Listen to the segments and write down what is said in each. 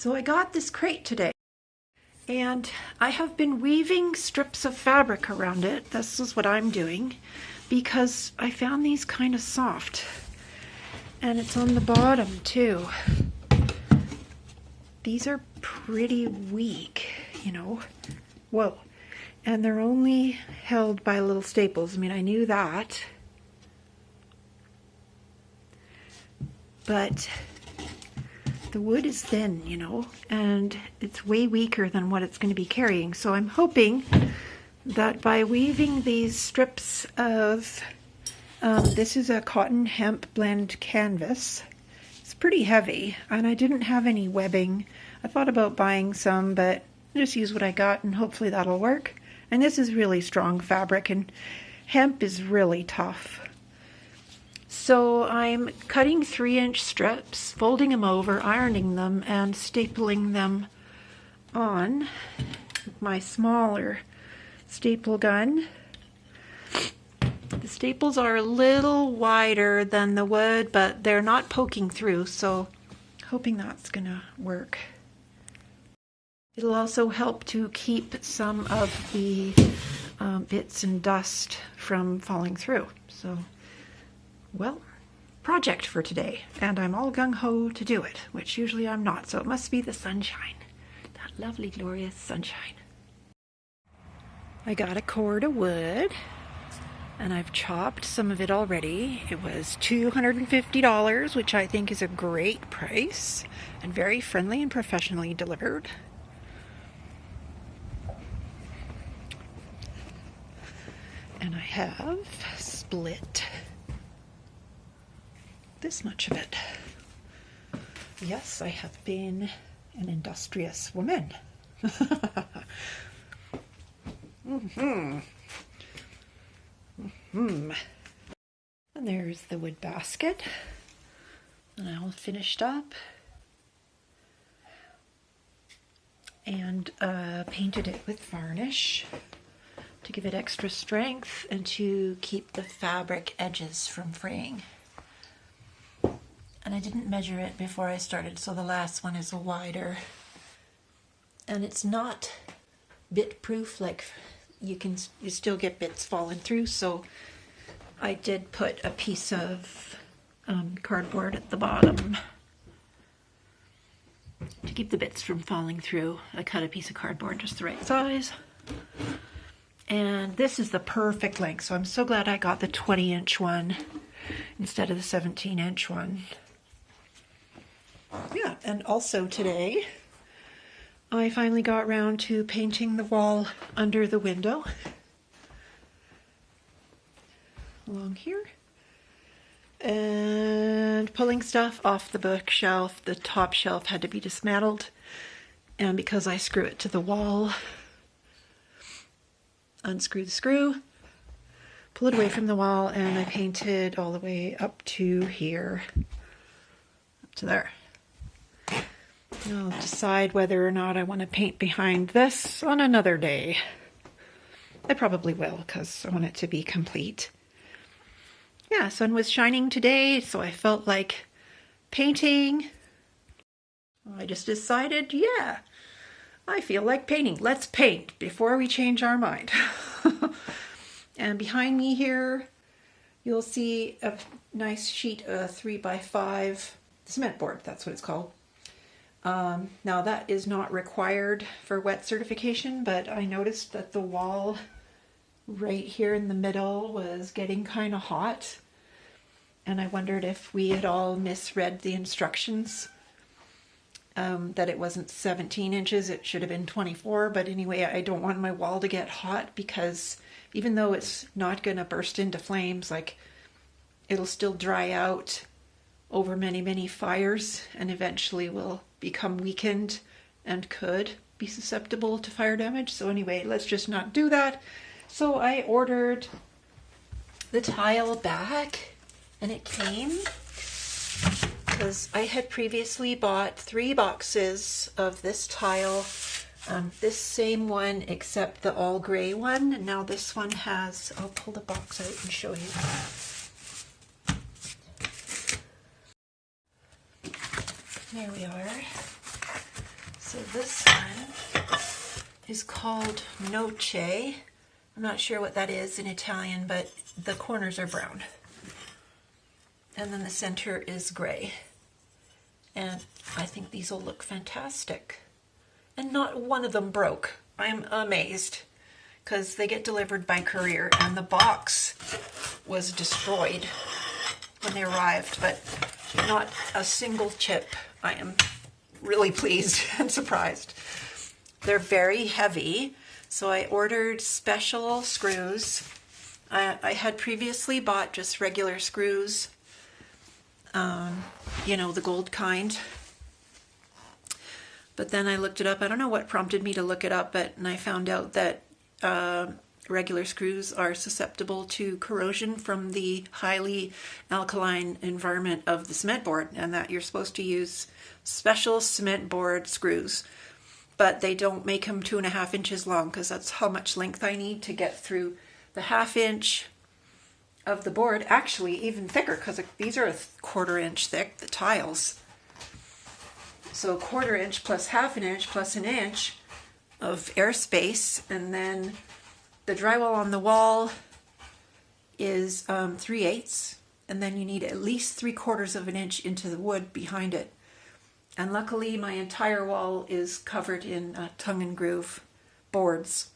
So I got this crate today, and I have been weaving strips of fabric around it. This is what I'm doing because I found these kind of soft, and it's on the bottom too. These are pretty weak, you know. Whoa. And they're only held by little staples. I mean, I knew that. But the wood is thin, you know, and it's way weaker than what it's going to be carrying. So I'm hoping that by weaving these strips of, this is a cotton hemp blend canvas. It's pretty heavy, and I didn't have any webbing. I thought about buying some, but just use what I got and hopefully that'll work. And this is really strong fabric, and hemp is really tough. So I'm cutting 3-inch strips, folding them over, ironing them, and stapling them on with my smaller staple gun. The staples are a little wider than the wood, but they're not poking through, so hoping that's gonna work. It'll also help to keep some of the bits and dust from falling through. So, well, project for today, and I'm all gung-ho to do it, which usually I'm not, so it must be the sunshine. That lovely, glorious sunshine. I got a cord of wood, and I've chopped some of it already. It was $250, which I think is a great price, and very friendly and professionally delivered. And I have split this much of it. Yes, I have been an industrious woman. And there's the wood basket. And I all finished up and painted it with varnish to give it extra strength and to keep the fabric edges from fraying. And I didn't measure it before I started, so the last one is wider. And it's not bit proof, like you still get bits falling through, so I did put a piece of cardboard at the bottom to keep the bits from falling through. I cut a piece of cardboard just the right size. And this is the perfect length, so I'm so glad I got the 20-inch one instead of the 17-inch one. Yeah, and also today, I finally got around to painting the wall under the window. Along here. And pulling stuff off the bookshelf. The top shelf had to be dismantled. And because I screw it to the wall, unscrew the screw, pull it away from the wall, and I painted all the way up to here, up to there. I'll decide whether or not I want to paint behind this on another day. I probably will, because I want it to be complete. Yeah, sun was shining today, so I felt like painting. I just decided, yeah, I feel like painting. Let's paint before we change our mind. And behind me here, you'll see a nice sheet of 3x5 cement board. That's what it's called. Now that is not required for wet certification, but I noticed that the wall right here in the middle was getting kind of hot. And I wondered if we had all misread the instructions. That it wasn't 17 inches, it should have been 24. But anyway, I don't want my wall to get hot, because even though it's not going to burst into flames, like, it'll still dry out over many, many fires and eventually will become weakened and could be susceptible to fire damage. So anyway, let's just not do that. So I ordered the tile back, and it came because I had previously bought 3 boxes of this tile, this same one except the all gray one, and now this one has, I'll pull the box out and show you. There we are. So this one is called Noce. I'm not sure what that is in Italian, but the corners are brown. And then the center is gray. And I think these will look fantastic. And not one of them broke. I'm amazed, because they get delivered by courier and the box was destroyed when they arrived, but not a single chip. I am really pleased and surprised. They're very heavy, so I ordered special screws. I had previously bought just regular screws, you know, the gold kind. But then I looked it up. I don't know what prompted me to look it up, and I found out that regular screws are susceptible to corrosion from the highly alkaline environment of the cement board, and that you're supposed to use special cement board screws. But they don't make them 2.5 inches long, because that's how much length I need to get through the 1/2 inch of the board. Actually, even thicker, because these are a 1/4 inch thick, the tiles. So 1/4 inch plus 1/2 inch plus 1 inch of airspace, and then the drywall on the wall is 3/8, and then you need at least 3/4 of an inch into the wood behind it. And luckily my entire wall is covered in tongue and groove boards,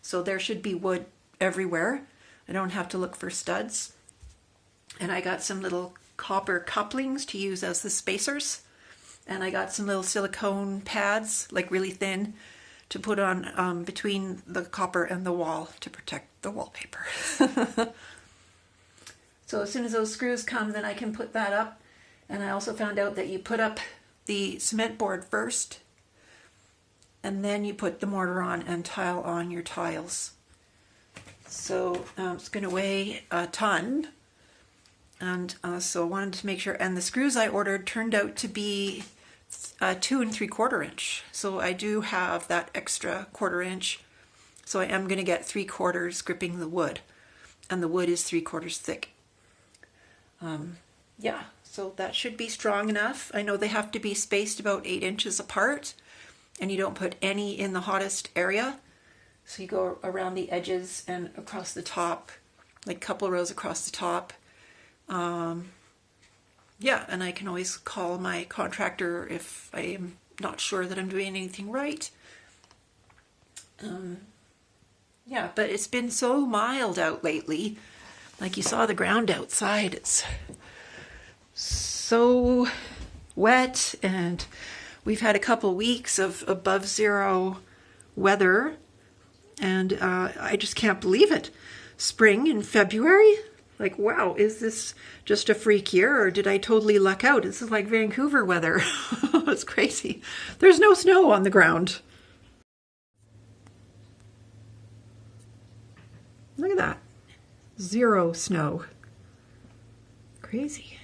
so there should be wood everywhere. I don't have to look for studs. And I got some little copper couplings to use as the spacers, and I got some little silicone pads, like really thin, to put on between the copper and the wall to protect the wallpaper. So as soon as those screws come, then I can put that up. And I also found out that you put up the cement board first, and then you put the mortar on and tile on your tiles. So it's going to weigh a ton, and so I wanted to make sure. And the screws I ordered turned out to be 2 3/4 inch. So I do have that extra 1/4 inch. So I am going to get 3/4 gripping the wood, and the wood is 3/4 thick. Yeah, so that should be strong enough. I know they have to be spaced about 8 inches apart, and you don't put any in the hottest area. So you go around the edges and across the top, like a couple rows across the top. Yeah, and I can always call my contractor if I am not sure that I'm doing anything right. Yeah, but it's been so mild out lately. Like you saw the ground outside, it's so wet, and we've had a couple weeks of above zero weather, and I just can't believe it. Spring in February? Like, wow, is this just a freak year, or did I totally luck out? This is like Vancouver weather. It's crazy. There's no snow on the ground. Look at that. 0 snow. Crazy.